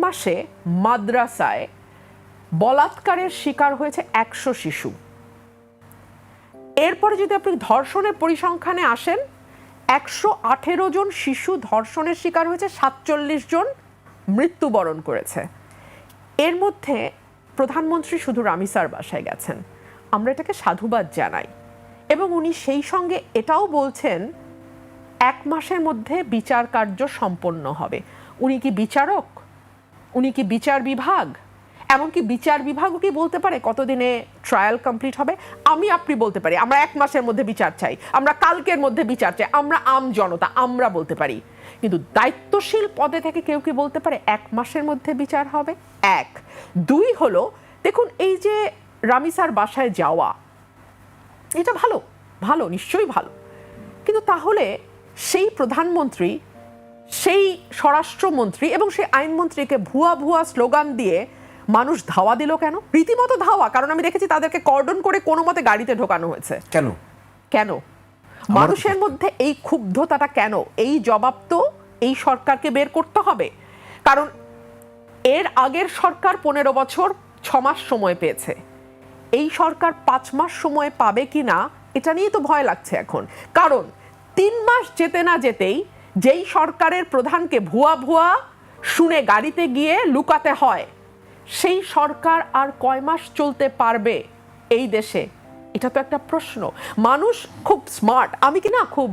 মাসে মাদ্রাসায় বলাৎকারের শিকার হয়েছে 100 শিশু। এরপরে যদি আপনি ধর্ষণের পরিসংখ্যানে আসেন, 118 জন শিশু ধর্ষণের শিকার হয়েছে, 47 জন মৃত্যুবরণ করেছে। এর মধ্যে প্রধানমন্ত্রী শুধু রামিসার বাসায় গেছেন, আমরা এটাকে সাধুবাদ জানাই। এবং উনি সেই সঙ্গে এটাও বলছেন 1 মাসের মধ্যে বিচার কার্য সম্পন্ন হবে। উনি কি বিচারক? উনি কি বিচার বিভাগ? এমনকি বিচার বিভাগও কি বলতে পারে কতদিনে ট্রায়াল কমপ্লিট হবে? আপনি বলতে পারি আমরা 1 মাসের মধ্যে বিচার চাই, আমরা কালকের মধ্যে বিচার চাই, আমরা আম জনতা আমরা বলতে পারি। কিন্তু দায়িত্বশীল পদে থেকে কেউ কি বলতে পারে 1 মাসের মধ্যে বিচার হবে? 1। 2 হলো, দেখুন এই যে রামিসার বাসায় যাওয়া, এটা ভালো, ভালো, নিশ্চয়ই ভালো। কিন্তু তাহলে সেই প্রধানমন্ত্রী, সেই স্বরাষ্ট্রমন্ত্রী এবং সেই আইনমন্ত্রীকে ভুয়া ভুয়া স্লোগান দিয়ে মানুষ ধাওয়া দিল কেন? রীতিমতো ধাওয়া, কারণ আমি দেখেছি তাদেরকে কর্ডন করে কোনো মতে গাড়িতে ঢোকানো হয়েছে। কেন কেন মানুষের মধ্যে এই ক্ষুব্ধতাটা কেন? এই জবাব তো এই সরকারকে বের করতে হবে। কারণ এর আগের সরকার 15 বছর 6 মাস সময় পেয়েছে, এই সরকার 5 মাস সময় পাবে কিনা এটা নিয়ে তো ভয় লাগছে এখন। কারণ 3 মাস যেতে না যেতেই যেই সরকারের প্রধানকে ভুয়া ভুয়া শুনে গাড়িতে গিয়ে লুকাতে হয়, সেই সরকার আর কয় মাস চলতে পারবে এই দেশে? এটা তো একটা প্রশ্ন। মানুষ খুব স্মার্ট, আমি কি না খুব